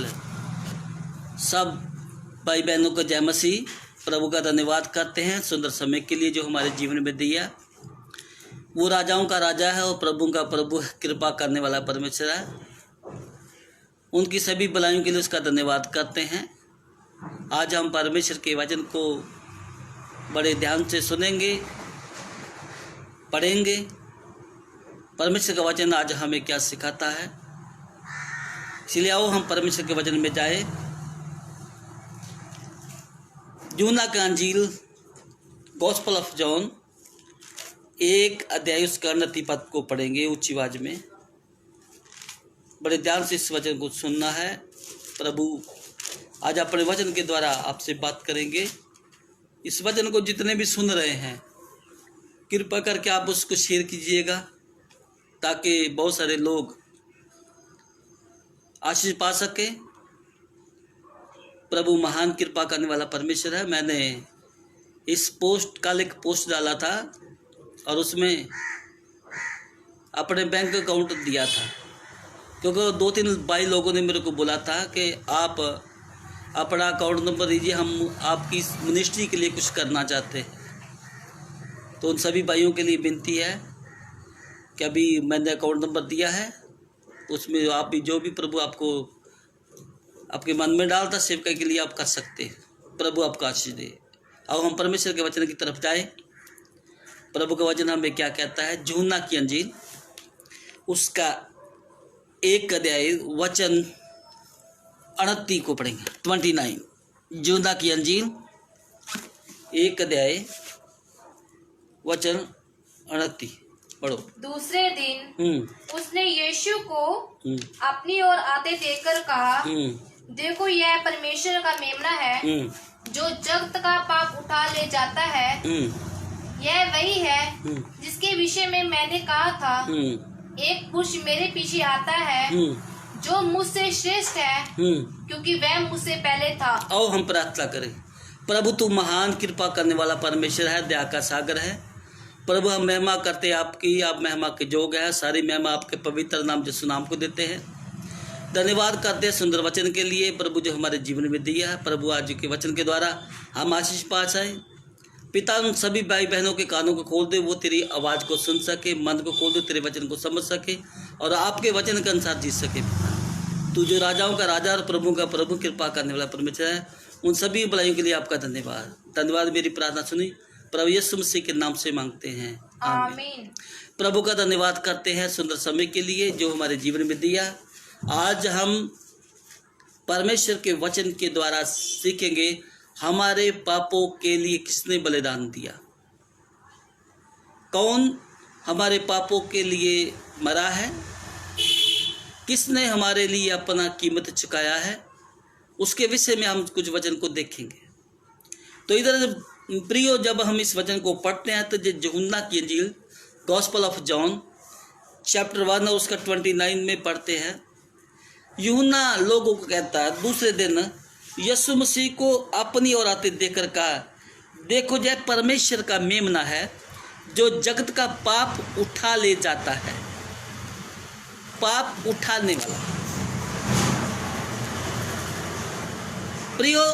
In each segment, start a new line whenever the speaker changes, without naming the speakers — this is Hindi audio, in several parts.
हाल है। सब भाई बहनों को जय मसीह। प्रभु का धन्यवाद करते हैं सुंदर समय के लिए जो हमारे जीवन में दिया। वो राजाओं का राजा है और प्रभु का प्रभु है, कृपा करने वाला परमेश्वर है। उनकी सभी भलाइयों के लिए उसका धन्यवाद करते हैं। आज हम परमेश्वर के वचन को बड़े ध्यान से सुनेंगे, पढ़ेंगे। परमेश्वर का वचन आज हमें क्या सिखाता है, इसलिए आओ हम परमेश्वर के वचन में जाए। यूहन्ना का अंजील गॉस्पेल ऑफ जॉन 1 अध्याय उसका 29 पद को पढ़ेंगे ऊंची आवाज में। बड़े ध्यान से इस वचन को सुनना है। प्रभु आज अपने वचन के द्वारा आपसे बात करेंगे। इस वचन को जितने भी सुन रहे हैं कृपा करके आप उसको शेयर कीजिएगा ताकि बहुत सारे लोग आशीष पा सके। प्रभु महान कृपा करने वाला परमेश्वर है। मैंने इस पोस्ट कल एक पोस्ट डाला था और उसमें अपने बैंक अकाउंट दिया था, क्योंकि 2-3 भाई लोगों ने मेरे को बोला था कि आप अपना अकाउंट नंबर दीजिए, हम आपकी मिनिस्ट्री के लिए कुछ करना चाहते हैं। तो उन सभी भाइयों के लिए विनती है कि अभी मैंने अकाउंट नंबर दिया है, उसमें आप भी जो भी प्रभु आपको आपके मन में डालता सेवकाई के लिए आप कर सकते हैं। प्रभु आपको आशीष दे। अब हम परमेश्वर के वचन की तरफ जाए। प्रभु का वचन हमें क्या कहता है। यूहन्ना की अंजील उसका 1 अध्याय वचन 29 को पढ़ेंगे। 29 यूहन्ना की अंजील 1 अध्याय वचन 29 पढ़ो।
दूसरे दिन उसने यीशु को अपनी ओर आते देखकर कहा, देखो यह परमेश्वर का मेमना है जो जगत का पाप उठा ले जाता है। यह वही है जिसके विषय में मैंने कहा था, एक पुरुष मेरे पीछे आता है जो मुझसे श्रेष्ठ है क्योंकि वह मुझसे पहले था।
आओ हम प्रार्थना करें। प्रभु तू महान कृपा करने वाला परमेश्वर है, दया का सागर है। प्रभु हम महिमा करते आपकी, आप महिमा के जोग है। सारी महिमा आपके पवित्र नाम यीशु नाम को देते हैं। धन्यवाद करते हैं सुंदर वचन के लिए प्रभु जो हमारे जीवन में दिया है। प्रभु आज के वचन के द्वारा हम आशीष पा जाए। पिता उन सभी भाई बहनों के कानों को खोल दे, वो तेरी आवाज़ को सुन सके, मन को खोल दे, तेरे वचन को समझ सके और आपके वचन के अनुसार जी सके। तू जो राजाओं का राजा और प्रभु का प्रभु कृपा करने वाला परमेश्वर है, उन सभी भलाइयों के लिए आपका धन्यवाद। धन्यवाद। मेरी प्रार्थना सुनी प्रभु यीशु मसीह के नाम से मांगते हैं, आमीन। प्रभु का धन्यवाद करते हैं सुंदर समय के लिए जो हमारे जीवन में दिया। आज हम परमेश्वर के वचन के द्वारा सीखेंगे हमारे पापों के लिए किसने बलिदान दिया, कौन हमारे पापों के लिए मरा है, किसने हमारे लिए अपना कीमत चुकाया है, उसके विषय में हम कुछ वचन को देखेंगे। तो इधर प्रियो जब हम इस वचन को पढ़ते हैं तो यूहन्ना की अंजील गॉस्पेल ऑफ जॉन चैप्टर 1 और उसका 29 में पढ़ते हैं। यूहन्ना लोगों को कहता है, दूसरे दिन यीशु मसीह को अपनी ओर आते देखकर कहा, देखो यह परमेश्वर का मेमना है जो जगत का पाप उठा ले जाता है। पाप उठाने वाला। प्रियो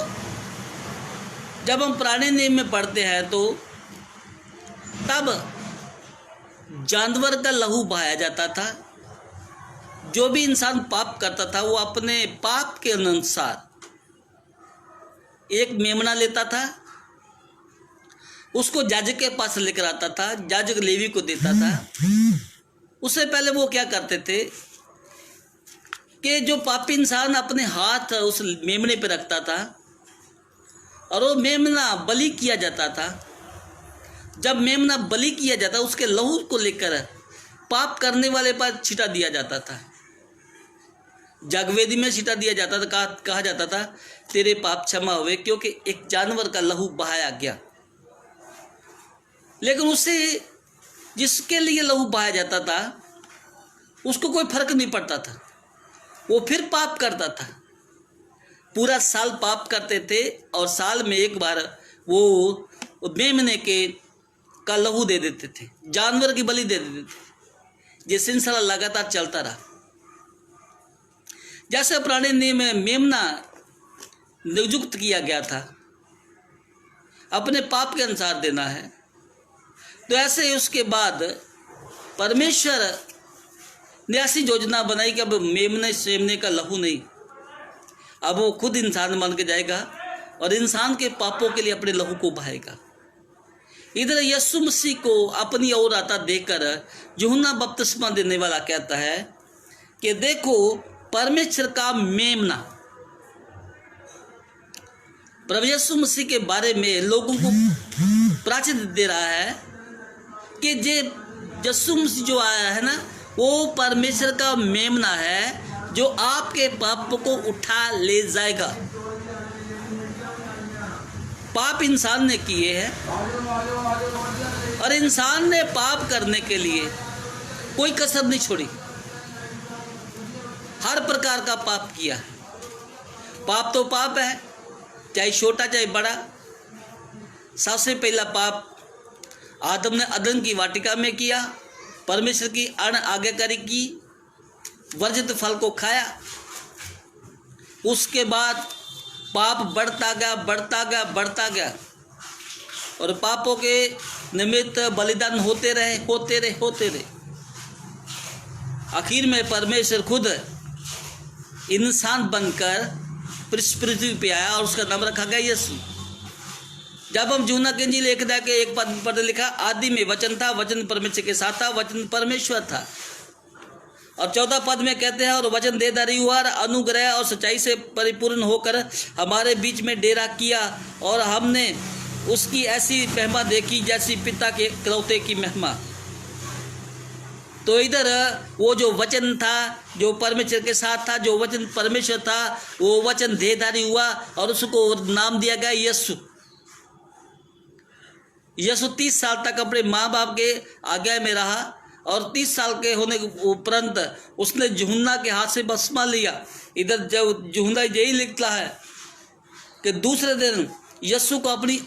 जब हम पुराने नियम में पढ़ते हैं तो तब जानवर का लहू बहाया जाता था। जो भी इंसान पाप करता था वो अपने पाप के अनुसार एक मेमना लेता था, उसको याजक के पास लेकर आता था, याजक लेवी को देता था। उससे पहले वो क्या करते थे कि जो पापी इंसान अपने हाथ उस मेमने पे रखता था और वो मेमना बलि किया जाता था। जब मेमना बलि किया जाता उसके लहू को लेकर पाप करने वाले पर छिटा दिया जाता था। जगवेदी में छिटा दिया जाता था। कहा जाता था तेरे पाप क्षमा हुए, क्योंकि एक जानवर का लहू बहाया गया। लेकिन उससे जिसके लिए लहू बहाया जाता था उसको कोई फर्क नहीं पड़ता था, वो फिर पाप करता था। पूरा साल पाप करते थे और साल में एक बार वो मेमने के का लहू दे देते थे, जानवर की बलि दे देते थे। ये सिलसिला लगातार चलता रहा। जैसे पुराने नियम में मेमना नियुक्त किया गया था, अपने पाप के अनुसार देना है, तो ऐसे ही उसके बाद परमेश्वर ने ऐसी योजना बनाई कि अब मेमने सेमने का लहू नहीं, अब वो खुद इंसान बन के जाएगा और इंसान के पापों के लिए अपने लहू को बहाएगा। इधर यीशु मसीह को अपनी ओर आता देखकर यूहन्ना बपतिस्मा देने वाला कहता है कि देखो परमेश्वर का मेमना। प्रभु यीशु मसीह के बारे में लोगों को प्राचीन दे रहा है कि जे यीशु मसीह जो आया है ना, वो परमेश्वर का मेमना है जो आपके पाप को उठा ले जाएगा। पाप इंसान ने किए हैं और इंसान ने पाप करने के लिए कोई कसर नहीं छोड़ी, हर प्रकार का पाप किया। पाप तो पाप है, चाहे छोटा चाहे बड़ा। सबसे पहला पाप आदम ने अदन की वाटिका में किया, परमेश्वर की आज्ञाकारी की, वर्जित फल को खाया। उसके बाद पाप बढ़ता गया और पापों के निमित्त बलिदान होते रहे। आखिर में परमेश्वर खुद इंसान बनकर पृथ्वी पे आया और उसका नाम रखा गया यीशु। जब हम यूहन्ना की इंजील एक पद पर लिखा, आदि में वचन था, वचन परमेश्वर के साथ था, वचन परमेश्वर था। और 14 पद में कहते हैं, और वचन देहधारी हुआ, अनुग्रह और सच्चाई से परिपूर्ण होकर हमारे बीच में डेरा किया, और हमने उसकी ऐसी महिमा देखी जैसी पिता के इकलौते की महिमा। तो इधर वो जो वचन था, जो परमेश्वर के साथ था, जो वचन परमेश्वर था, वो वचन देहधारी हुआ और उसको नाम दिया गया यीशु। यीशु 30 साल तक अपने माँ बाप के आज्ञा में रहा और 30 साल के होने के उपरांत उसने यूहन्ना के हाथ से बपतिस्मा लिया। इधर जब यूहन्ना यही लिखता है कि दूसरे दिन यीशु को अपनी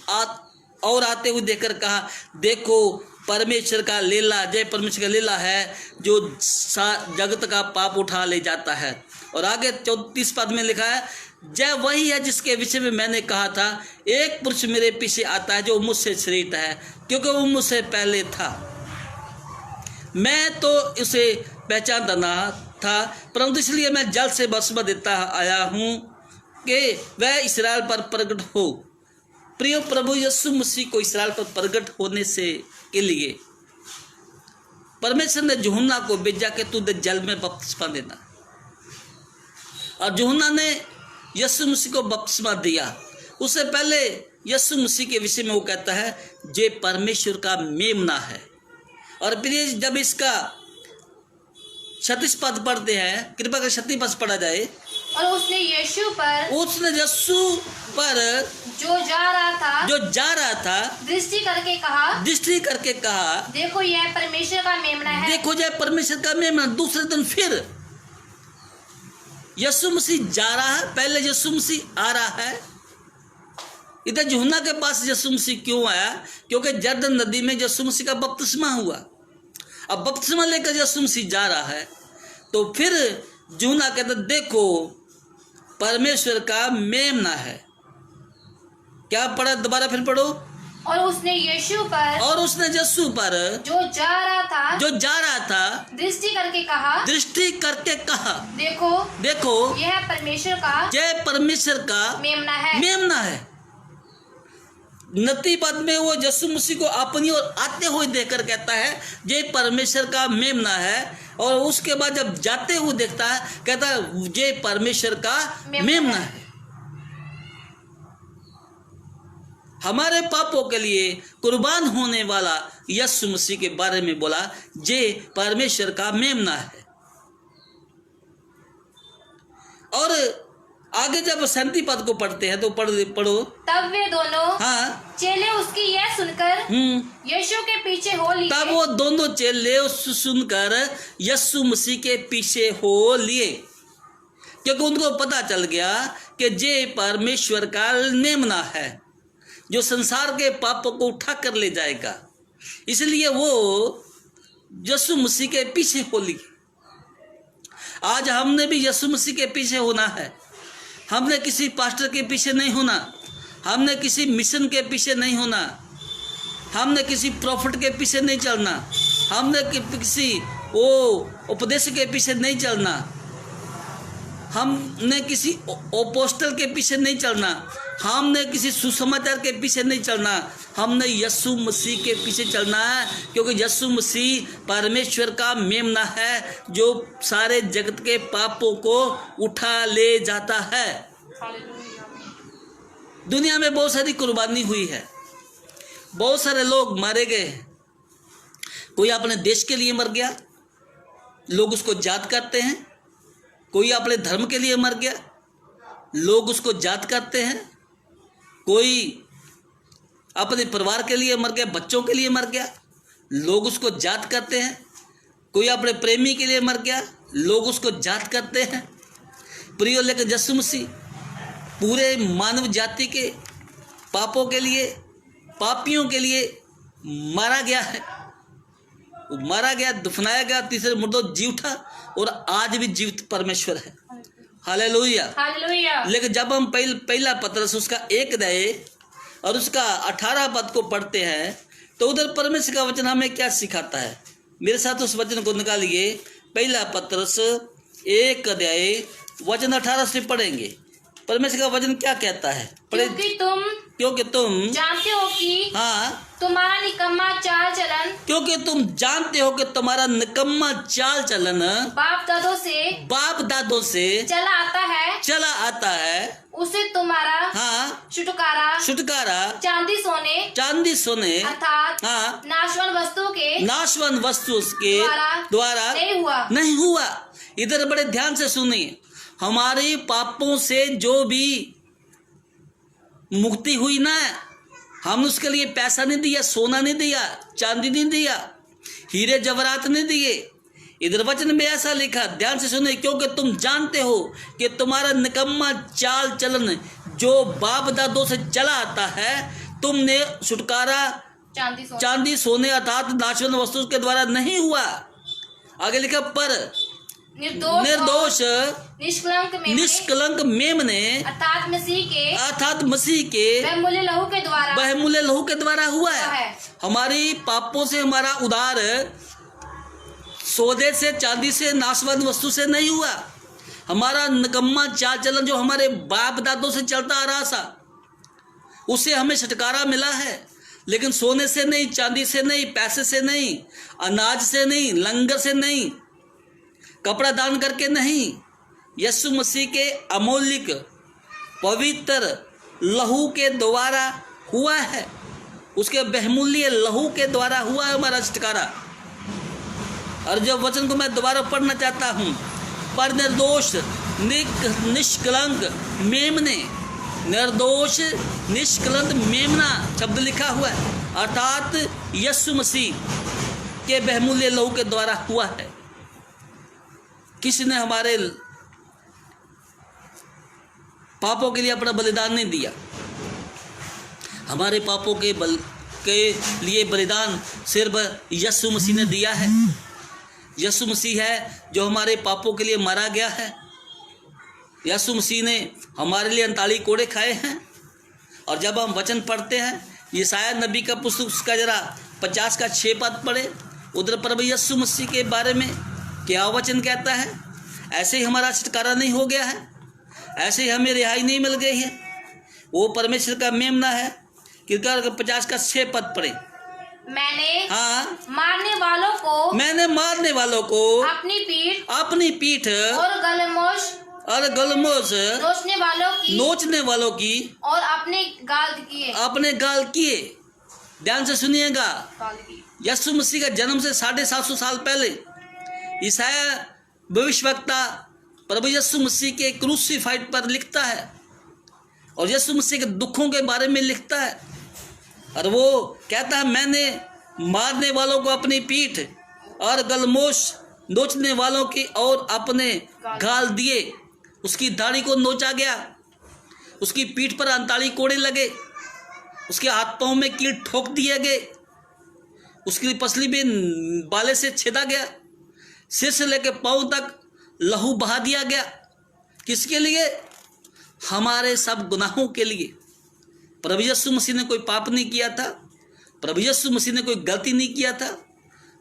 और आते हुए देखकर कहा, देखो परमेश्वर का लीला, जय परमेश्वर का लीला है जो जगत का पाप उठा ले जाता है। और आगे 34 पद में लिखा है, जय वही है जिसके विषय में मैंने कहा था, एक पुरुष मेरे पीछे आता है जो मुझसे श्रेष्ठ है, क्योंकि वो मुझसे पहले था। मैं तो उसे पहचानता ना था, परंतु इसलिए मैं जल से बपतिस्मा देता आया हूँ कि वह इस्राएल पर प्रकट हो। प्रिय प्रभु यीशु मसीह को इस्राएल पर प्रकट होने से के लिए परमेश्वर ने यूहन्ना को भेजा कि तू जल में बपतिस्मा देना, और यूहन्ना ने यीशु मसीह को बपतिस्मा दिया। उससे पहले यीशु मसीह के विषय में वो कहता है, जे परमेश्वर का मेमना है। और फिर जब इसका 36 पद पढ़ते हैं, कृपा कर 36 पद पढ़ा जाए।
और उसने यीशु पर जो जा रहा था दृष्टि करके कहा, देखो यह परमेश्वर का मेमना है।
देखो यह परमेश्वर का मेमना। दूसरे दिन फिर यीशु मसीह जा रहा है, पहले यीशु मसीह आ रहा है। इधर यूहन्ना के पास यीशु मसीह क्यों आया? क्योंकि यरदन नदी में यीशु मसीह का बपतिस्मा हुआ। अब बपतिस्मा लेकर यीशु मसीह जा रहा है, तो फिर यूहन्ना कहता, देखो परमेश्वर का मेमना है। क्या पढ़ा? दोबारा फिर पढ़ो।
और उसने यीशु पर जो जा रहा था दृष्टि करके कहा, देखो यह परमेश्वर का मेमना है। नती पद में वो यीशु मसीह को अपनी ओर आते हुए देखकर कहता है, ये परमेश्वर का मेमना है। और उसके बाद जब जाते हुए देखता है, कहता है ये परमेश्वर का मेमना है। हमारे पापों के लिए कुर्बान होने वाला यीशु मसीह के बारे में बोला, ये परमेश्वर का मेमना है। और आगे जब 37 पद को पढ़ते हैं तो पढ़ो। तब वे दोनों चेले उसकी यह सुनकर यीशु के पीछे हो लिए।
तब वो दोनों चेले सुनकर यीशु मसीह के पीछे हो लिए, क्योंकि उनको पता चल गया कि ये परमेश्वर का मेमना है जो संसार के पापों को उठा कर ले जाएगा। इसलिए वो यीशु मसीह के पीछे हो लिए। आज हमने भी यीशु मसीह के पीछे होना है। हमने किसी पास्टर के पीछे नहीं होना, हमने किसी मिशन के पीछे नहीं होना, हमने किसी प्रॉफिट के पीछे नहीं चलना, हमने किसी वो उपदेश के पीछे नहीं चलना, हमने किसी अपोस्टल के पीछे नहीं चलना, हमने किसी सुसमाचार के पीछे नहीं चलना, हमने यीशु मसीह के पीछे चलना है। क्योंकि यीशु मसीह परमेश्वर का मेमना है जो सारे जगत के पापों को उठा ले जाता है। दुनिया में बहुत सारी कुर्बानी हुई है, बहुत सारे लोग मारे गए। कोई अपने देश के लिए मर गया, लोग उसको याद करते हैं। कोई अपने धर्म के लिए मर गया, लोग उसको याद करते हैं। कोई अपने परिवार के लिए मर गया, बच्चों के लिए मर गया, लोग उसको याद करते हैं। कोई अपने प्रेमी के लिए मर गया, लोग उसको याद करते हैं। प्रियो, लेकिन यीशु मसीह पूरे मानव जाति के पापों के लिए, पापियों के लिए मारा गया है। मारा गया, दफनाया गया, तीसरे मुर्दों जी उठा और आज भी जीवित परमेश्वर है। Hallelujah,
hallelujah.
लेकिन जब हम पहला पत्रस उसका 1 अध्याय और उसका 18 पद को पढ़ते हैं तो उधर परमेश्वर का वचन हमें क्या सिखाता है। मेरे साथ उस वचन को निकालिए। पहला पत्रस 1 अध्याय वचन 18 से पढ़ेंगे। परमेश्वर का वचन क्या कहता है? क्योंकि तुम
जानते हो कि
तुम्हारा
निकम्मा चाल चलन,
क्योंकि तुम जानते हो कि तुम्हारा निकम्मा चाल चलन बाप दादों से चला आता है
उसे तुम्हारा छुटकारा चांदी सोने अर्थात नाशवान वस्तु के
द्वारा नहीं हुआ। इधर बड़े ध्यान से सुनिए। हमारे पापों से जो भी मुक्ति हुई ना, हम उसके लिए पैसा नहीं दिया, सोना नहीं दिया, चांदी नहीं दिया, हीरे जवाहरात नहीं दिए। इधर वचन में ऐसा लिखा, ध्यान से सुनिए। क्योंकि तुम जानते हो कि तुम्हारा निकम्मा चाल चलन जो बाप दादों से चला आता है, तुमने छुटकारा चांदी सोने अर्थात नाशवान वस्तु के द्वारा नहीं हुआ। आगे लिखा, पर निर्दोष निष्कलंक मेमने अर्थात मसीह के
बहुमूल्य
लहू के द्वारा हुआ है। हमारी पापों से हमारा उद्धार सौदे से, चांदी से, नाशवान वस्तु से नहीं हुआ। हमारा निकम्मा चाल चलन जो हमारे बाप दादों से चलता आ रहा था, उससे हमें छुटकारा मिला है। लेकिन सोने से नहीं, चांदी से नहीं, पैसे से नहीं, अनाज से नहीं, लंगर से नहीं, कपड़ा दान करके नहीं, यीशु मसीह के अमूल्य पवित्र लहू के द्वारा हुआ है। उसके बहुमूल्य लहू के द्वारा हुआ है हमारा छुटकारा। और जब वचन को मैं दोबारा पढ़ना चाहता हूँ, पर निर्दोष निष्कलंक मेमने, निर्दोष निष्कलंक मेमना शब्द लिखा हुआ है, अर्थात यीशु मसीह के बहुमूल्य लहू के द्वारा हुआ है। किसी ने हमारे पापों के लिए अपना बलिदान नहीं दिया। हमारे पापों के लिए बलिदान सिर्फ यीशु मसीह ने दिया है। यीशु मसीह है जो हमारे पापों के लिए मारा गया है। यीशु मसीह ने हमारे लिए 39 कोड़े खाए हैं। और जब हम वचन पढ़ते हैं, यशायाह नबी का पुस्तक उसका जरा 50 का 6 पद पढ़े, उधर पर यीशु मसीह के बारे में क्या वचन कहता है। ऐसे ही हमारा छुटकारा नहीं हो गया है, ऐसे ही हमें रिहाई नहीं मिल गई है। वो परमेश्वर का मेमना है। किरकार 50 का 6 पद पढ़े।
मैंने मारने वालों को अपनी पीठ और गलमोश नोचने वालों की और अपने गाल किए। ध्यान से सुनिएगा। यीशु मसीह का जन्म से 750 साल पहले यशायाह भविष्यवक्ता प्रभु यीशु मसीह के क्रूसीफाइड पर लिखता है और यीशु मसीह के दुखों के बारे में लिखता है। और वो कहता है, मैंने मारने वालों को अपनी पीठ और गलमोश नोचने वालों की और अपने गाल दिए। उसकी दाढ़ी को नोचा गया, उसकी पीठ पर 39 कोड़े लगे, उसके हाथ पांव में कील ठोक दिए गए, उसकी पसली में बाले से छेदा गया, सिर से लेकर पांव तक
लहू बहा दिया गया। किसके लिए? हमारे सब गुनाहों के लिए। प्रभु यीशु मसीह ने कोई पाप नहीं किया था, प्रभु यीशु मसीह ने कोई गलती नहीं किया था।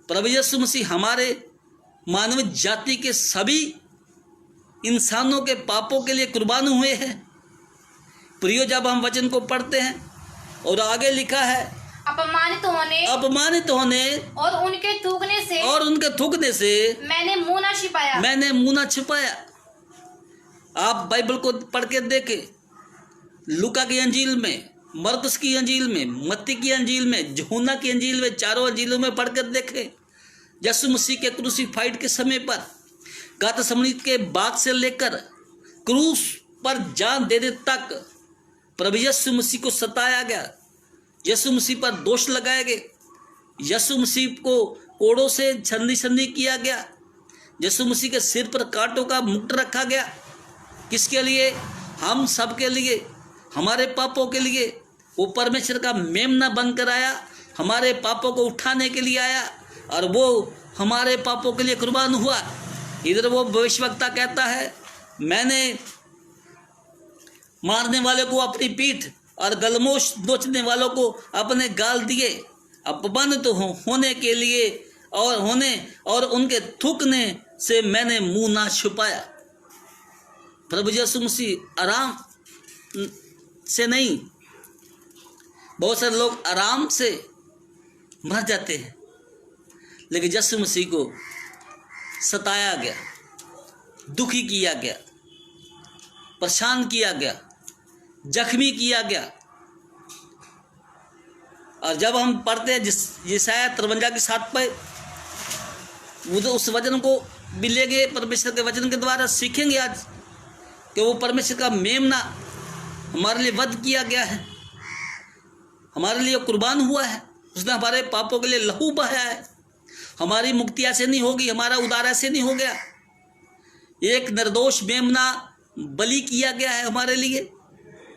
प्रभु यीशु मसीह हमारे मानव जाति के सभी इंसानों के पापों के लिए कुर्बान हुए हैं। प्रियो, जब हम वचन को पढ़ते हैं और आगे लिखा है अपमानित होने
और उनके
थूकने से
मैंने मुंह ना छिपाया।
आप बाइबल को पढ़ के देखें, लूका की अंजील में, मरकुस की अंजील में, मत्ती की अंजील में, यूहन्ना की अंजील में, चारों अंजीलों में पढ़ कर देखें। यीशु मसीह के क्रूसीफाइड के समय पर गतसमनी के बाग से लेकर क्रूस पर जान देने तक प्रभु यीशु मसीह को सताया गया, यीशु मसीह पर दोष लगाया गया, यीशु मसीह को कोड़ों से छंदी किया गया, यीशु मसीह के सिर पर कांटों का मुकुट रखा गया। किसके लिए? हम सब के लिए, हमारे पापों के लिए। वो परमेश्वर का मेमना बनकर आया, हमारे पापों को उठाने के लिए आया और वो हमारे पापों के लिए कुर्बान हुआ। इधर वो भविष्यवक्ता कहता है, मैंने मारने वाले को अपनी पीठ और गलमोश नोचने वालों को अपने गाल दिए, अपमानित होने के लिए और उनके थूकने से मैंने मुंह ना छुपाया। प्रभु यीशु मसीह आराम से नहीं, बहुत सारे लोग आराम से मर जाते हैं, लेकिन यीशु मसीह को सताया गया, दुखी किया गया, परेशान किया गया, जख्मी किया गया। और जब हम पढ़ते हैं यशायाह 53 की 7 पे, वो तो उस वचन को भी लेंगे, परमेश्वर के वचन के द्वारा सीखेंगे आज कि वो परमेश्वर का मेमना हमारे लिए वध किया गया है, हमारे लिए कुर्बान हुआ है, उसने हमारे पापों के लिए लहू बहाया है। हमारी मुक्ति ऐसे नहीं होगी, हमारा उद्धार ऐसे नहीं हो गया। एक निर्दोष मेमना बलि किया गया है हमारे लिए।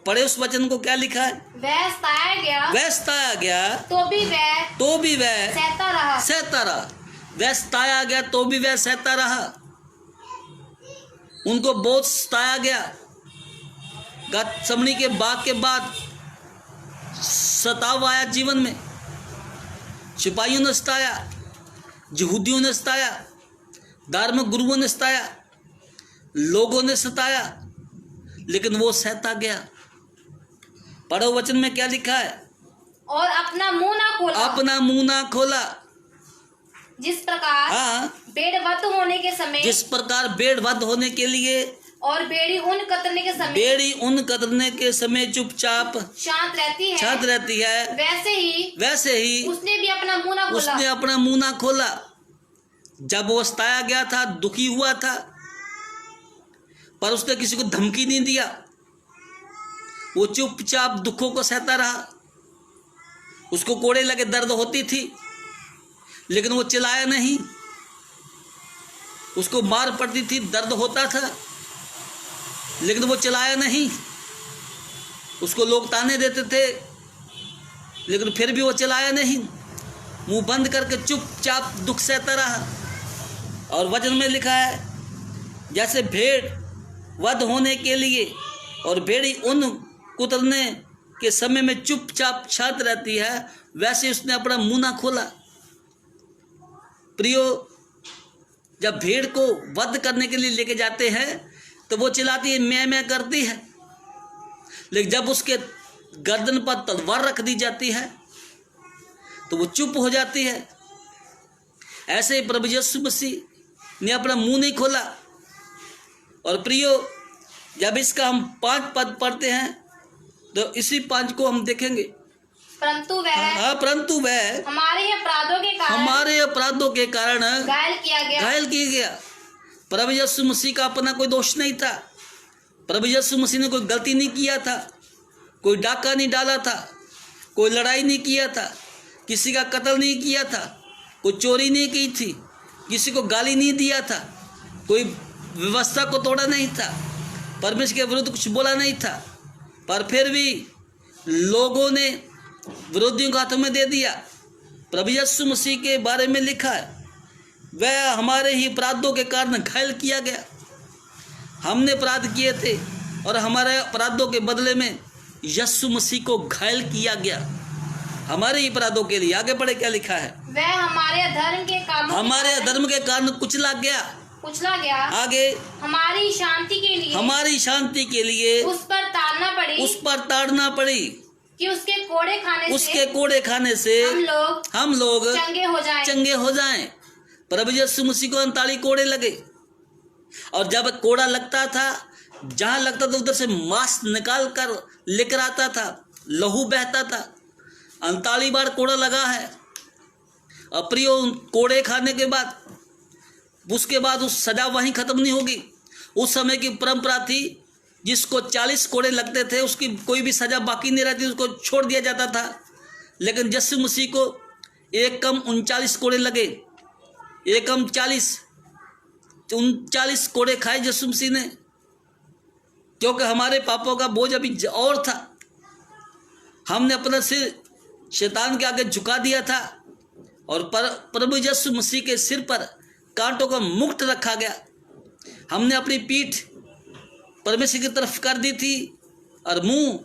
पढ़े उस वचन को, क्या लिखा है?
वह सताया गया तो भी वह सहता रहा। वह सताया गया तो भी वह सहता रहा। उनको बहुत सताया गया। गतसमनी के बाग के बाद सताव आया जीवन में। सिपाहियों ने सताया, यहूदियों ने सताया, धार्मिक गुरुओं ने सताया, लोगों ने सताया, लेकिन वो सहता गया। पढ़ो वचन में क्या लिखा है? और अपना मुंह ना खोला। जिस प्रकार भेड़ वध होने के समय,
जिस प्रकार भेड़ वध होने के लिए
और बेड़ी ऊन कतरने के समय चुपचाप शांत रहती है, वैसे ही उसने भी अपना मुंह ना खोला। जब वो सताया गया था, दुखी हुआ था, पर उसने किसी को धमकी नहीं दिया। वो चुपचाप दुखों को सहता रहा। उसको कोड़े लगे, दर्द होती थी, लेकिन वो चिल्लाया नहीं। उसको मार पड़ती थी, दर्द होता था, लेकिन वो चिल्लाया नहीं। उसको लोग ताने देते थे, लेकिन फिर भी वो चिल्लाया नहीं। मुंह बंद करके चुपचाप दुख सहता रहा। और वचन में लिखा है, जैसे भेड़ वध होने के लिए और भेड़ी ऊन कुतरने के समय में चुपचाप शांत रहती है, वैसे उसने अपना मुंह ना खोला। प्रियो, जब भेड़ को वध करने के लिए लेके जाते हैं तो वो चिल्लाती है, मैं करती है, लेकिन जब उसके गर्दन पर तलवार रख दी जाती है तो वो चुप हो जाती है। ऐसे ही प्रभु यीशु मसीह ने अपना मुंह नहीं खोला। और प्रियो, जब इसका हम 5 पद पढ़ते हैं तो इसी 5 को हम देखेंगे। परंतु वह
हमारे अपराधों के कारण
घायल किया गया।
प्रभु यीशु मसीह का अपना कोई दोष नहीं था। प्रभु यीशु मसीह ने कोई गलती नहीं किया था, कोई डाका नहीं डाला था, कोई लड़ाई नहीं किया था, किसी का कत्ल नहीं किया था, कोई चोरी नहीं की थी, किसी को गाली नहीं दिया था, कोई व्यवस्था को तोड़ा नहीं था, परमेश्वर के विरुद्ध कुछ बोला नहीं था, पर फिर भी लोगों ने विरोधियों को हाथों में दे दिया। प्रभु यीशु मसीह के बारे में लिखा है, वह हमारे ही अपराधों के कारण घायल किया गया। हमने अपराध किए थे और हमारे अपराधों के बदले में यीशु मसीह को घायल किया गया हमारे ही अपराधों के लिए। आगे पढ़े क्या लिखा है?
वह हमारे अधर्म के कारण
कुचला गया। आगे
हमारी शांति के लिए उस पर ताड़ना पड़ी कि उसके कोड़े खाने से हम लोग चंगे हो जाएं। प्रभु यीशु मसीह को 39 कोड़े लगे और जब कोड़ा लगता था, जहां लगता था उधर से मांस निकाल कर लेकर आता था, लहू बहता था। 39 बार कोड़ा लगा है। अप्रिय कोड़े खाने के बाद उसके बाद उस सजा वहीं खत्म नहीं होगी। उस समय की परंपरा थी, जिसको 40 कोड़े लगते थे उसकी कोई भी सजा बाकी नहीं रहती, उसको छोड़ दिया जाता था। लेकिन यीशु मसीह को एक कम 39 कोड़े लगे, एक कम 39 कोड़े खाए यीशु मसीह ने, क्योंकि हमारे पापों का बोझ अभी और था। हमने अपना सिर शैतान के आगे झुका दिया था और प्रभु यीशु मसीह के सिर पर कांटों का मुकुट रखा गया। हमने अपनी पीठ परमेश्वर की तरफ कर दी थी और मुंह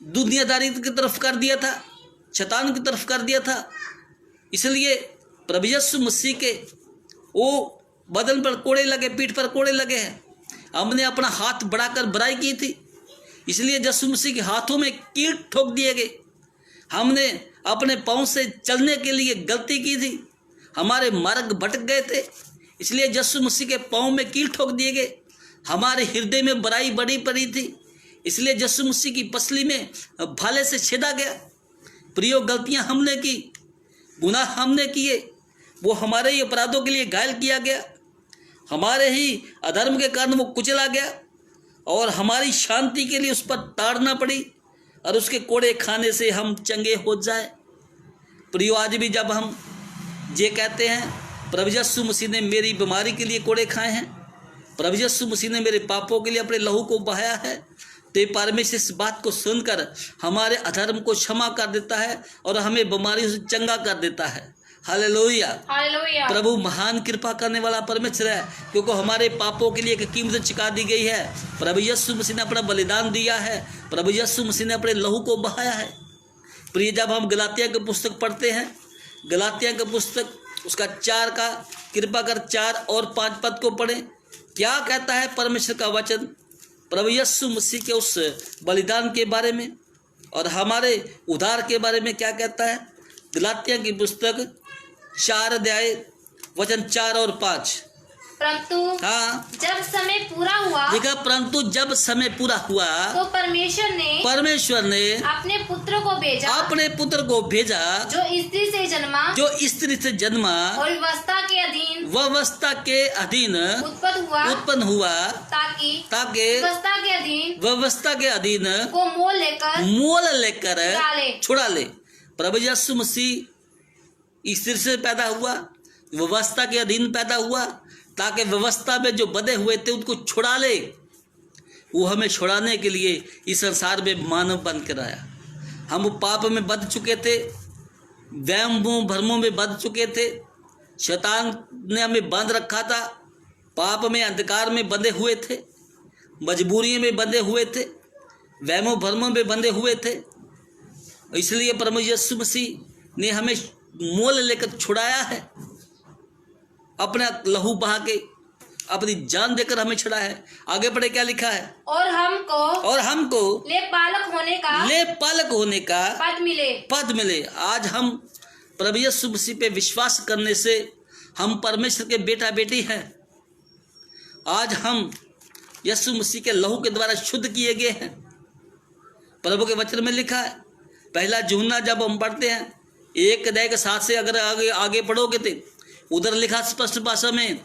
दुनियादारी की तरफ कर दिया था, शैतान की तरफ कर दिया था। इसलिए प्रभु यीशु मसीह के वो बदन पर कोड़े लगे, पीठ पर कोड़े लगे हैं। हमने अपना हाथ बढ़ाकर बुराई की थी, इसलिए यीशु मसीह के हाथों में कील ठोक दिए गए। हमने अपने पाँव से चलने के लिए गलती की थी, हमारे मार्ग भटक गए थे, इसलिए यीशु मसीह के पाँव में कील ठोक दिए गए। हमारे हृदय में बुराई बड़ी पड़ी थी, इसलिए यीशु मसीह की पसली में भाले से छेदा गया। प्रियो, गलतियां हमने की, गुनाह हमने किए, वो हमारे ही अपराधों के लिए घायल किया गया, हमारे ही अधर्म के कारण वो कुचला गया और हमारी शांति के लिए उस पर ताड़ना पड़ी और उसके कोड़े खाने से हम चंगे हो जाए। प्रियो, आज भी जब हम ये कहते हैं प्रभु यीशु मसीह ने मेरी बीमारी के लिए कोड़े खाए हैं, प्रभु यीशु मसीह ने मेरे पापों के लिए अपने लहू को बहाया है, तो परमेश्वर इस बात को सुनकर हमारे अधर्म को क्षमा कर देता है और हमें बीमारियों से चंगा कर देता है। हालेलुया। प्रभु महान कृपा करने वाला परमेश्वर है, क्योंकि हमारे पापों के लिए एक कीमत चुका दी गई है। प्रभु यीशु मसीह ने अपना बलिदान दिया है, प्रभु यीशु मसीह ने अपने लहू को बहाया है। प्रिय, जब हम गलातिया की पुस्तक पढ़ते हैं, गलातिया की पुस्तक उसका 4 का कृपा कर 4 और 5 पद को पढ़ें। क्या कहता है परमेश्वर का वचन प्रभु यीशु मसीह के उस बलिदान के बारे में और हमारे उद्धार के बारे में क्या कहता है? गलातिया की पुस्तक 4 अध्याय वचन 4 और 5। परंतु जब समय पूरा हुआ,
देखा, परंतु जब समय पूरा हुआ
तो परमेश्वर ने अपने पुत्र को भेजा जो स्त्री से जन्मा और व्यवस्था के अधीन उत्पन्न हुआ ताकि व्यवस्था के अधीन को मोल लेकर
छुड़ा ले। प्रभु यीशु मसीह स्त्री से पैदा हुआ, व्यवस्था के अधीन पैदा हुआ, ताकि व्यवस्था में जो बंधे हुए थे उनको छुड़ा ले। वो हमें छुड़ाने के लिए इस संसार में मानव बन कर आया। हम पाप में बंध चुके थे, वहमों भ्रमों में बंध चुके थे, शैतान ने हमें बांध रखा था, पाप में अंधकार में बंधे हुए थे, मजबूरियों में बंधे हुए थे, वहमों भ्रमों में बंधे हुए थे। इसलिए प्रभु यीशु मसीह ने हमें मोल लेकर छुड़ाया है, अपना लहू बहा के अपनी जान देकर हमें छुड़ा है। आगे पढ़े क्या लिखा है?
और हमको
लेपालक होने का पद मिले। आज हम प्रभु यीशु मसीह पे विश्वास करने से हम परमेश्वर के बेटा बेटी हैं। आज हम यीशु मसीह के लहू के द्वारा शुद्ध किए गए हैं। प्रभु के वचन में लिखा है, पहला यूहन्ना जब हम पढ़ते हैं 1 अध्याय के 7 से अगर आगे पढ़ोगे तो उधर लिखा स्पष्ट भाषा में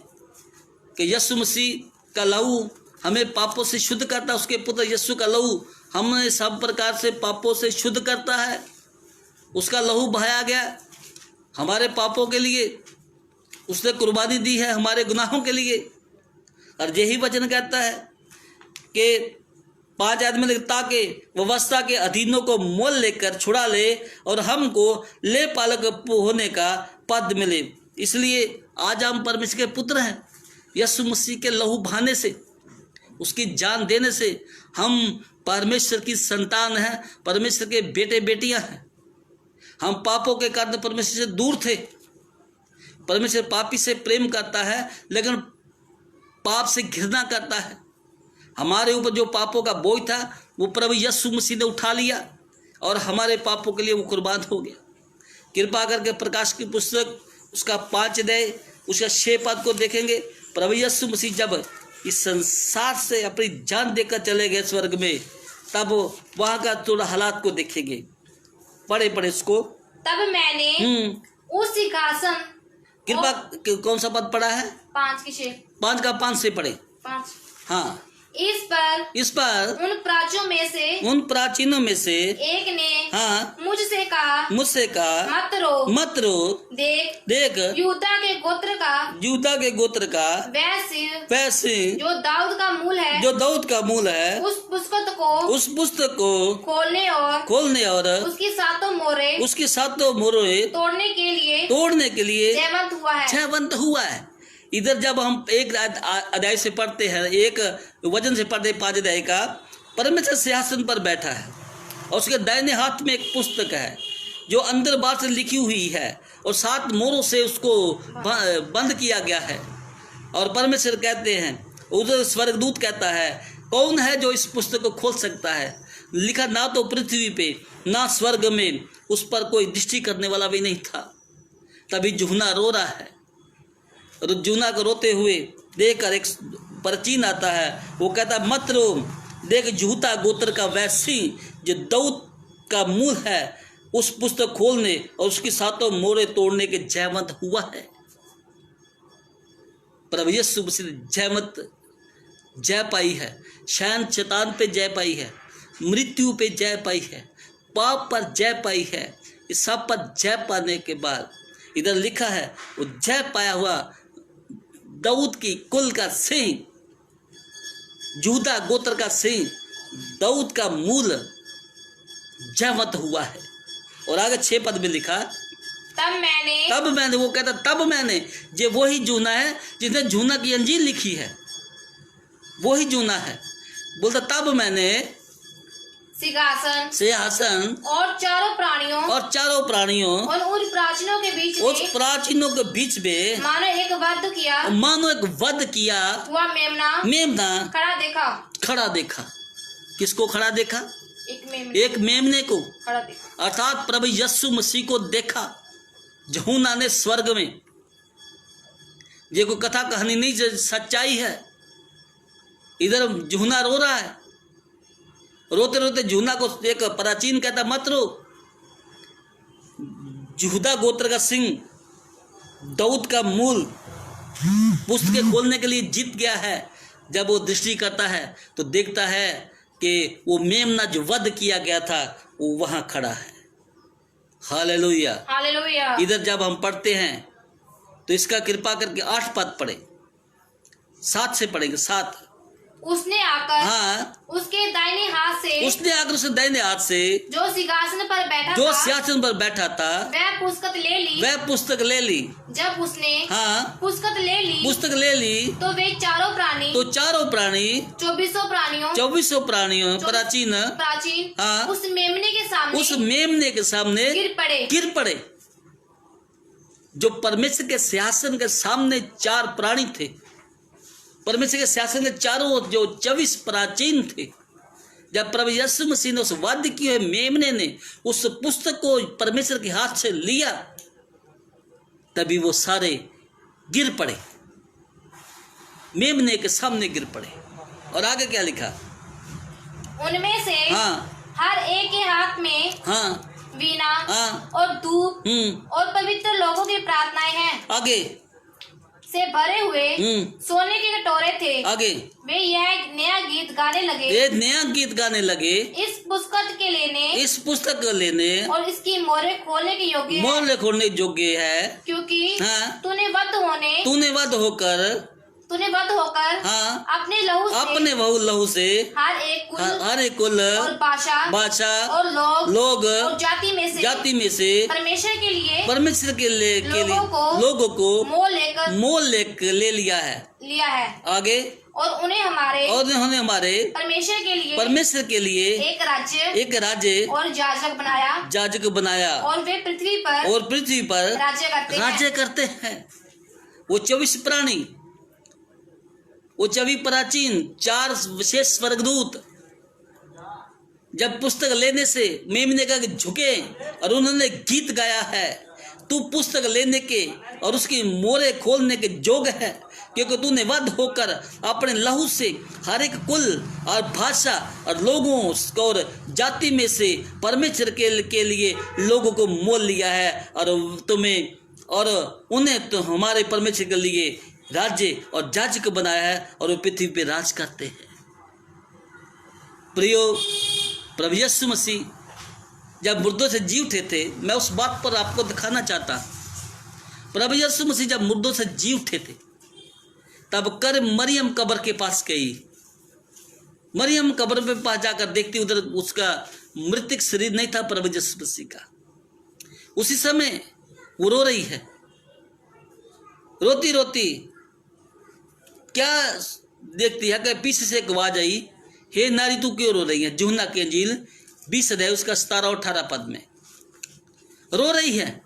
कि यीशु मसीह का लहू हमें पापों से शुद्ध करता है। उसके पुत्र यीशु का लहू हमें सब प्रकार से पापों से शुद्ध करता है। उसका लहू बहाया गया हमारे पापों के लिए, उसने कुर्बानी दी है हमारे गुनाहों के लिए। और यही वचन कहता है कि 5 आदमी ने ताकि व्यवस्था के अधीनों को मोल लेकर छुड़ा ले और हमको ले पालक होने का पद मिले। इसलिए आज हम परमेश्वर के पुत्र हैं। यीशु मसीह के लहू बहाने से उसकी जान देने से हम परमेश्वर की संतान हैं, परमेश्वर के बेटे बेटियां हैं। हम पापों के कारण परमेश्वर से दूर थे। परमेश्वर पापी से प्रेम करता है, लेकिन पाप से घृणा करता है। हमारे ऊपर जो पापों का बोझ था वो प्रभु यीशु मसीह ने उठा लिया और हमारे पापों के लिए वो कुर्बान हो गया। कृपा करके प्रकाश की पुस्तक उसका 5 अध्याय उसका 6 पद को देखेंगे। प्रभु यीशु मसीह जब इस संसार से अपनी जान देकर चले गए स्वर्ग में, तब वहां का थोड़ा हालात को देखेंगे। पढ़े इसको।
तब मैंने उस सिंहासन,
कृपा कौन सा पद पढ़ा है?
5 की 6,
5 का 5 से पढ़े।
5।
हाँ,
इस पर
उन प्राचीनों में से
एक ने
हाँ
मुझसे कहा मत रो, देख यूदा के गोत्र का वैसे जो दाऊद का मूल है उस पुस्तक को खोलने और उसकी सातों मोहरें तोड़ने के लिए जयवंत हुआ है। इधर जब हम एक अध्याय से पढ़ते हैं, एक वचन से पढ़ते 5 अध्याय का, परमेश्वर सिंहासन पर बैठा है और उसके दाहिने हाथ में एक पुस्तक है जो अंदर बाहर से लिखी हुई है और 7 मोहरों से उसको बंद किया गया है। और परमेश्वर कहते हैं, उधर स्वर्गदूत कहता है, कौन है जो इस पुस्तक को खोल सकता है? लिखा ना तो पृथ्वी पे ना स्वर्ग में उस पर कोई दृष्टि करने वाला भी नहीं था। तभी यूहन्ना रो रहा है और यूहन्ना को रोते हुए देखकर एक परचीन आता है। वो कहता है मत रो, देख यहूदा गोत्र का वैसी जो दाऊद का मूल है उस पुस्तक खोलने और उसकी 7 मोहरें तोड़ने के जयवंत हुआ है। प्रभु यीशु मसीह ने जय पाई है, शैतान शैतान पे जय पाई है, मृत्यु पे जय पाई है, पाप पर जय पाई है। इस सब पर जय पाने के बाद इधर लिखा है वो जय पाया हुआ दाऊद की कुल का सिंह, यहूदा गोत्र का सिंह, दाऊद का मूल जयवंत हुआ है। और आगे 6 पद में लिखा तब मैंने वो कहता तब मैंने, ये वही यूहन्ना है जिसने यूहन्ना की अंजील लिखी है, वही यूहन्ना है। बोलता तब मैंने सिंहासन और चारों प्राणियों और उन प्राचीनों के बीच में मानो एक वध किया हुआ मेमना
खड़ा देखा। किसको खड़ा देखा? एक मेमने को, अर्थात प्रभु यीशु मसीह को देखा। यूहन्ना ने स्वर्ग में, ये कोई कथा कहानी नहीं, सच्चाई है। इधर यूहन्ना रो रहा है, रोते रोते यूहन्ना को एक प्राचीन कहता मत रो, यहूदा गोत्र का सिंह, दाऊद का मूल पुस्तकें खोलने के लिए जीत गया है। जब वो दृष्टि करता है तो देखता है कि वो मेमना जो वध किया गया था वो वहां खड़ा है। हालेलुया। इधर जब हम पढ़ते हैं तो इसका कृपा करके 8 पद पढ़े, 7 से पढ़ेंगे। 7
उसने आकर उसके दाहिने हाथ से जो सिंहासन पर बैठा था वह पुस्तक ले ली। जब उसने पुस्तक ले ली तो वे चारों प्राणी 24 प्राणियों प्राचीन उस मेमने के सामने गिर पड़े। जो परमेश्वर के सिंहासन के सामने 4 प्राणी थे, परमेश्वर के शासन के चारों जो 24 प्राचीन थे, जब प्रभु यीशु मसीह ने उस वाद्य किए हुए मेमने ने उस पुस्तक को परमेश्वर के हाथ से लिया, तभी वो सारे गिर पड़े, मेमने के सामने गिर पड़े। और आगे क्या लिखा? उनमें से हर एक के हाथ में वीणा और धूप और पवित्र लोगों की प्रार्थनाएं हैं।
आगे
से भरे हुए सोने के कटोरे थे।
आगे
वे यह नया गीत गाने लगे। इस पुस्तक के लेने और इसकी मोहरें खोलने के योग्य है, क्योंकि तूने वध होकर अपने लहू से हर एक कुल और भाषा और लोग और जाति में से परमेश्वर के लिए लोगों को मोल लेकर
ले लिया है। आगे
और उन्हें हमारे परमेश्वर के लिए एक राज्य और जाजक बनाया और वे पृथ्वी पर
राज्य करते हैं। वो 24 प्राणी, वो 24 प्राचीन, 4 विशेष स्वर्गदूत जब पुस्तक लेने से मेमने का झुके और उन्होंने गीत गाया है, तू पुस्तक लेने के और उसकी मोरे खोलने के जोग है, क्योंकि तूने वध होकर अपने लहू से हर एक कुल और भाषा और लोगों और जाति में से परमेश्वर के लिए लोगों को मोल लिया है और तुम्हें और उन्हें तो हमारे परमेश्वर के लिए राज्य और जाजक बनाया है और वो पृथ्वी पे राज करते हैं। प्रियो, प्रभु यीशु मसीह जब मुर्दों से जी उठे थे, मैं उस बात पर आपको दिखाना चाहता। प्रभु यीशु मसीह जब मुर्दों से जी उठे थे, तब कर मरियम कब्र के पास गई। मरियम कब्र पे पास जाकर देखती, उधर उसका मृतिक शरीर नहीं था प्रभु यीशु मसीह का। उसी समय वो रो रही है, रोती रोती क्या देखती है कि पीछे से एक आवाज आई, हे नारी तू क्यों रो रही है। यूहन्ना की इंजील 20 अध्याय उसका 17 और 18 पद में रो रही है।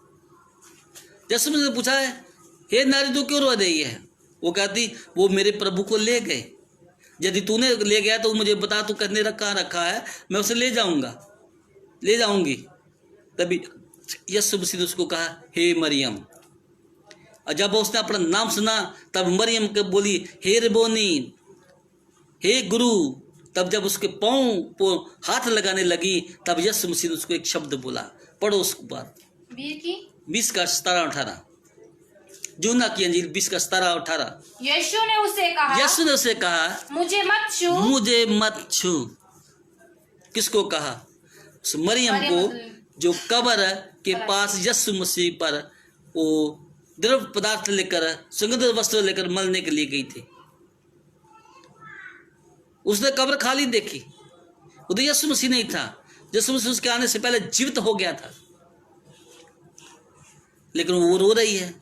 यीशु ने पूछा है, हे नारी तू क्यों रो रही है। वो कहती, वो मेरे प्रभु को ले गए, यदि तूने ले गया तो मुझे बता, तू कहाँ रखा है, मैं उसे ले जाऊंगी। तभी यीशु मसीह ने उसको कहा, हे मरियम। और जब उसने अपना नाम सुना तब मरियम के बोली, हे रबोनी, हे गुरु। तब जब उसके पाँव को हाथ लगाने लगी, तब यीशु मसीह ने उसको एक शब्द बोला, पढ़ो उसके बाद 20 का 17 और 18, यूहन्ना की अंजील 20 का 17 और 18।
यीशु ने उसे कहा, मुझे मत छू। किसको कहा? उस मरियम को, जो कब्र के पास यीशु मसीह पर वो द्रव्य पदार्थ लेकर, सुगंधित वस्त्र लेकर मलने के लिए गई थी। उसने कब्र खाली देखी, उधर यीशु मसीह नहीं था। यीशु मसीह उसके आने से पहले जीवित हो गया था, लेकिन वो रो रही है।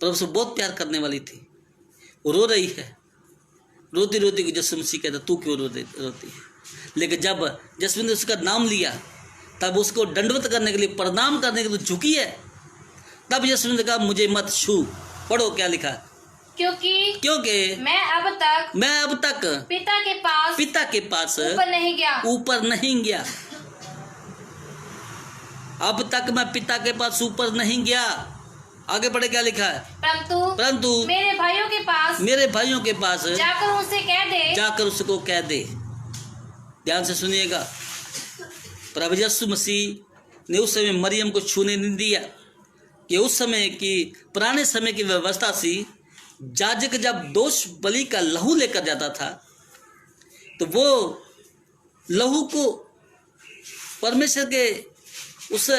प्रभु से बहुत प्यार करने वाली थी, वो रो रही है। रोती रोती यीशु मसीह कहता, तू क्यों रोती है। लेकिन जब यीशु ने उसका नाम लिया, तब उसको दंडवत करने के लिए, प्रणाम करने के लिए झुकी है। तब यीशु ने कहा, मुझे मत छू। पढ़ो क्या लिखा, क्योंकि मैं अब तक पिता के पास ऊपर नहीं गया। अब तक मैं पिता के पास ऊपर नहीं गया। आगे पढ़े क्या लिखा है, परंतु मेरे भाइयों के पास जाकर उसको कह दे। ध्यान से सुनिएगा, प्रभु यीशु मसीह ने उस समय मरियम को छूने नहीं दिया, कि उस समय की, पुराने समय की व्यवस्था सी, जाजक जब दोष बलि का लहू लेकर जाता था, तो वो लहू को परमेश्वर के उस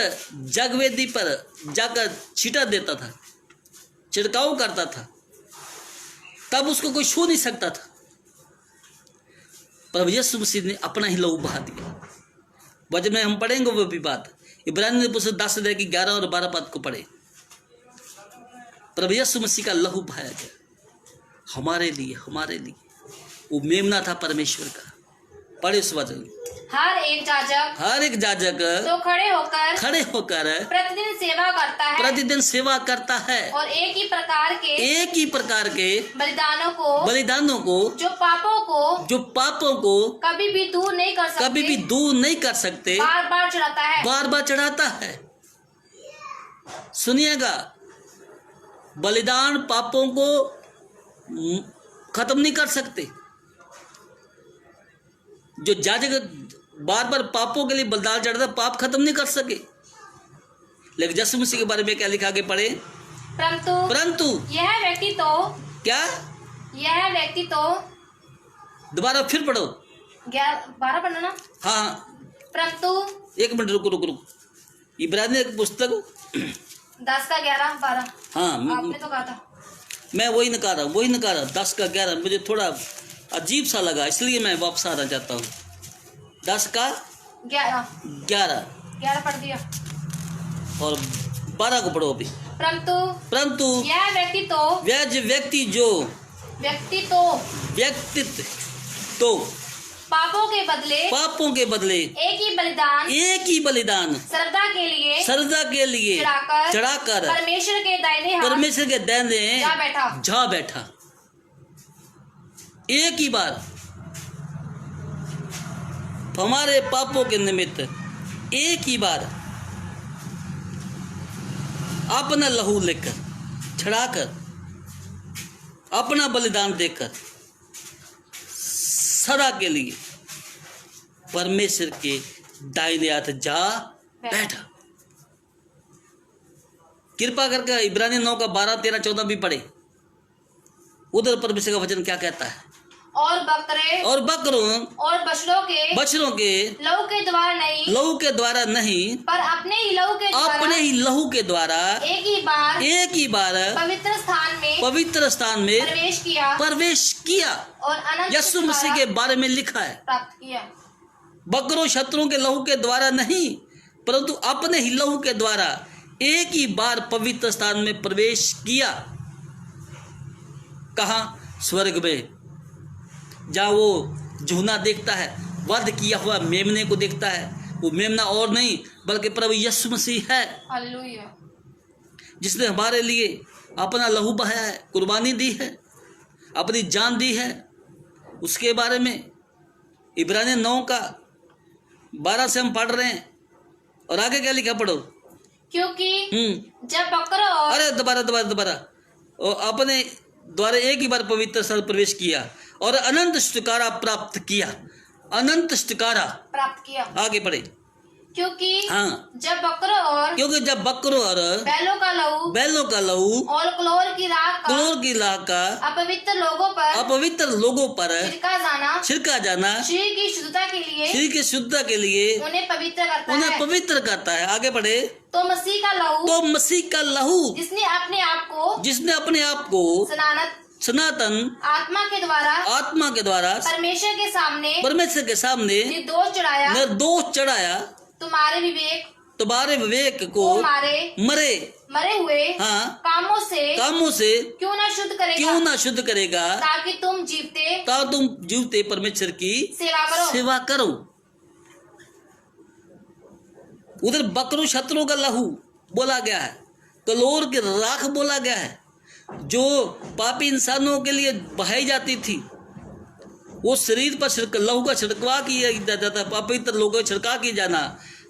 जगवेदी पर जाकर छीटा देता था, छिड़काव करता था, तब उसको कोई छू नहीं सकता था। प्रभु यीशु मसीह ने अपना ही लहू बहा दिया। वचन में हम पढ़ेंगे वो भी बात, इब्रानी की पुस्तक 10 अध्याय की 11 और 12 पद को पढ़े। प्रभु यीशु मसीह का लहू बहाया गया हमारे लिए। वो मेमना था परमेश्वर का। पढ़े उस वचन, हर एक जाजक तो खड़े होकर प्रतिदिन सेवा करता है और एक ही प्रकार के बलिदानों को जो पापों को कभी भी दूर नहीं कर सकते, बार बार चढ़ाता है। सुनिएगा, बलिदान पापों को खत्म नहीं कर सकते। जो जाजक बार बार पापों के लिए बलिदान चढ़ाता, पाप खत्म नहीं कर सके। लेकिन यीशु मसीह के बारे में क्या लिखा, आगे पढ़े, परंतु यह व्यक्ति तो
दोबारा फिर पढ़ो,
12 पढ़ना ना।
हाँ,
परंतु
एक मिनट रुको। इब्रानी की पुस्तक
10 का 11 12।
हाँ,
आपने तो कहा था।
मैं वही नकार रहा 10 का 11 मुझे थोड़ा अजीब सा लगा, इसलिए मैं वापस आना चाहता हूँ। 10 का 11
पढ़ दिया
और 12 को पढ़ो अभी। परंतु
यह
व्यक्तित्व तो
पापों के बदले एक ही बलिदान श्रद्धा के लिए चढ़ाकर
परमेश्वर के दाहिने जा बैठा। एक ही बार हमारे पापों के निमित्त एक ही बार अपना लहू लेकर चढ़ाकर अपना बलिदान देकर सदा के लिए परमेश्वर के दाहिने हाथ जा बैठा। कृपा करके इब्रानी 9 का 12, 13, 14 भी पढ़े। उधर परमेश्वर का वचन क्या कहता है?
और बकरों
और बछड़ों के लहू के द्वारा नहीं
पर अपने ही लहू के द्वारा
एक ही बार पवित्र स्थान में प्रवेश किया
और
यीशु मसीह के बारे में लिखा है।
प्राप्त किया।
बकरों शत्रुओं के लहू के द्वारा नहीं परंतु अपने ही लहू के द्वारा एक ही बार पवित्र स्थान में प्रवेश किया। कहाँ? स्वर्ग में, जहाँ वो जूना देखता है, वध किया हुआ मेमने को देखता है। वो मेमना और नहीं बल्कि प्रभु यीशु मसीह है,
हालेलुया,
जिसने हमारे लिए अपना लहू बहाया है, कुर्बानी दी है, अपनी जान दी है। उसके बारे में इब्रानी 9 का 12 से हम पढ़ रहे हैं। और आगे क्या लिखा पढ़ो?
क्योंकि जब बकरा और
अरे दोबारा और अपने द्वारा एक ही बार पवित्र स्थल प्रवेश किया और अनंत छुटकारा प्राप्त किया। अनंत छुटकारा
प्राप्त किया।
आगे पढ़े।
क्योंकि
हाँ,
जब बकरों और बैलों का लहू और क्लोर की राख का अपवित्र लोगों पर छिड़का जाना शरीर की शुद्धता के लिए उन्हें पवित्र करता है। आगे बढ़े। तो मसीह का लहू जिसने अपने आप को सनातन आत्मा के द्वारा परमेश्वर के सामने निर्दोष चढ़ाया, तुम्हारे विवेक को मरे हुए हाँ,
कामों से क्यों ना शुद्ध करेगा
ताकि तुम
जीवते परमेश्वर की सेवा करो। उधर बकरों शत्रुओं का लहू बोला गया है, कलोर की राख बोला गया है, जो पापी इंसानों के लिए बहाई जाती थी। वो शरीर पर लहू का छिड़काव किया जाता था, पवित्र लोगों का छिड़काव किया जाना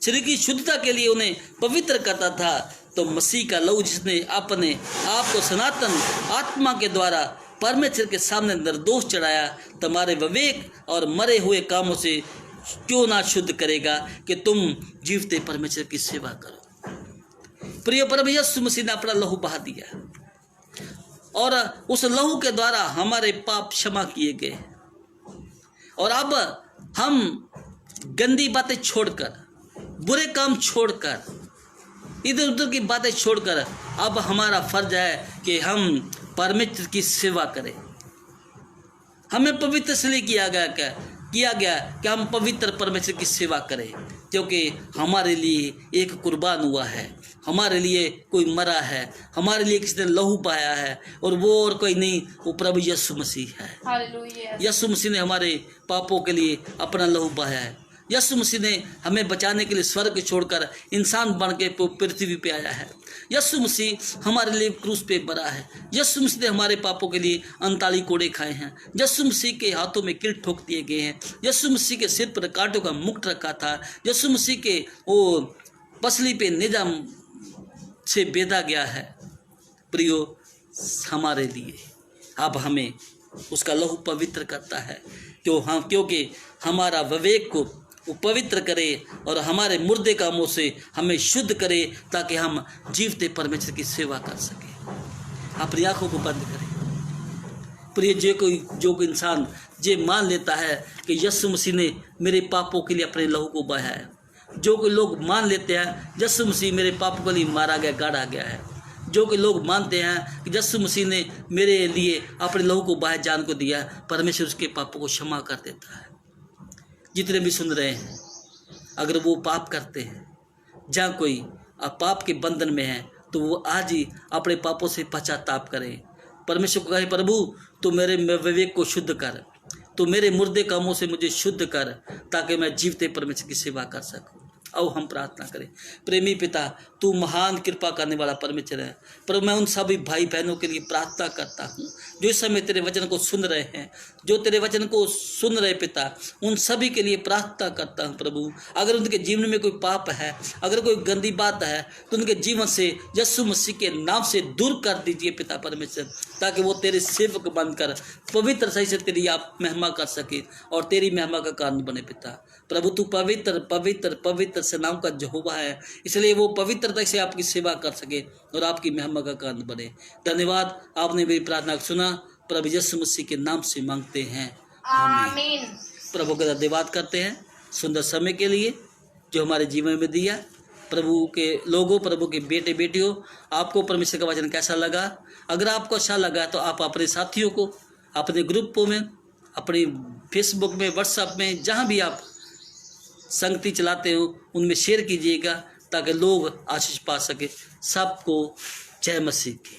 शरीर की शुद्धता के लिए उन्हें पवित्र करता था। तो मसीह का लहू जिसने अपने आप को सनातन आत्मा के द्वारा परमेश्वर के सामने निर्दोष चढ़ाया, तुम्हारे विवेक और मरे हुए कामों से क्यों ना शुद्ध करेगा कि तुम जीवते परमेश्वर की सेवा करो। प्रिय प्रभु यीशु मसीह ने अपना लहू बहा दिया और उस लहू के द्वारा हमारे पाप क्षमा किए गए। और अब हम गंदी बातें छोड़कर, बुरे काम छोड़कर, इधर उधर की बातें छोड़कर अब हमारा फर्ज है कि हम परमेश्वर की सेवा करें। हमें पवित्र इसलिए किया गया कि हम पवित्र परमेश्वर की सेवा करें, क्योंकि हमारे लिए एक कुर्बान हुआ है, हमारे लिए कोई मरा है, हमारे लिए किसी ने लहू बहाया है, और वो और कोई नहीं, वो प्रभु यीशु मसीह है।
हालेलुया।
यीशु मसीह ने हमारे पापों के लिए अपना लहू बहाया है। यीशु मसीह ने हमें बचाने के लिए स्वर्ग छोड़कर इंसान बन के पृथ्वी पे आया है। यीशु मसीह हमारे लिए क्रूस पे मरा है। यीशु मसीह ने हमारे पापों के लिए 39 कोड़े खाए हैं। यीशु मसीह के हाथों में किल ठोक दिए गए हैं। यीशु मसीह के सिर पर कांटों का मुकुट रखा था। यीशु मसीह के वो पसली पे निजाम से बेधा गया है प्रियो हमारे लिए। अब हमें उसका लहू पवित्र करता है, क्योंकि हमारा विवेक को वो पवित्र करे और हमारे मुर्दे कामों से हमें शुद्ध करे, ताकि हम जीवते परमेश्वर की सेवा कर सकें। अपनी आंखों को बंद करें। प्रिय, जो कोई इंसान ये मान लेता है कि यीशु मसीह ने मेरे पापों के लिए अपने लहू को बहाया है, जो कोई लोग मान लेते हैं यीशु मसीह मेरे पापों के लिए मारा गया, गाड़ा गया है, जो कि लोग मानते हैं कि यीशु मसीह ने मेरे लिए अपने लहू को बहाया, जान को दिया, परमेश्वर उसके पापों को क्षमा कर देता है। जितने भी सुन रहे हैं, अगर वो पाप करते हैं, जहाँ कोई पाप के बंधन में है, तो वो आज ही अपने पापों से पश्चाताप करें। परमेश्वर को कहे, प्रभु तू मेरे विवेक को शुद्ध कर, तू मेरे मुर्दे कामों से मुझे शुद्ध कर, ताकि मैं जीवते परमेश्वर की सेवा कर सकूं। आओ हम प्रार्थना करें। प्रेमी पिता, तू महान कृपा करने वाला परमेश्वर है। पर मैं उन सभी भाई बहनों के लिए प्रार्थना करता हूँ जो इस समय तेरे वचन को सुन रहे हैं, जो तेरे वचन को सुन रहे पिता, उन सभी के लिए प्रार्थना करता हूँ प्रभु। अगर उनके जीवन में कोई पाप है, अगर कोई गंदी बात है, तो उनके जीवन से यीशु मसीह के नाम से दूर कर दीजिए पिता परमेश्वर, ताकि वो तेरे सेवक बनकर पवित्र सही से तेरी आप महिमा कर सके और तेरी महिमा का कारण बने पिता। प्रभु तू पवित्र पवित्र पवित्र सेनाओं का यहोवा है, इसलिए वो पवित्रता से आपकी सेवा कर सके और आपकी महिमा का कारण बने। धन्यवाद, आपने मेरी प्रार्थना सुना। प्रभु यीशु मसीह के नाम से मांगते हैं,
आमीन।
प्रभु का धन्यवाद करते हैं सुंदर समय के लिए जो हमारे जीवन में दिया। प्रभु के लोगों, प्रभु के बेटे बेटियों, आपको परमेश्वर का वचन कैसा लगा? अगर आपको अच्छा लगा तो आप अपने साथियों को, अपने ग्रुपों में, अपनी फेसबुक में, व्हाट्सएप में, जहाँ भी आप संगति चलाते हो उनमें शेयर कीजिएगा, ताकि लोग आशीष पा सके। सबको जय मसीह की।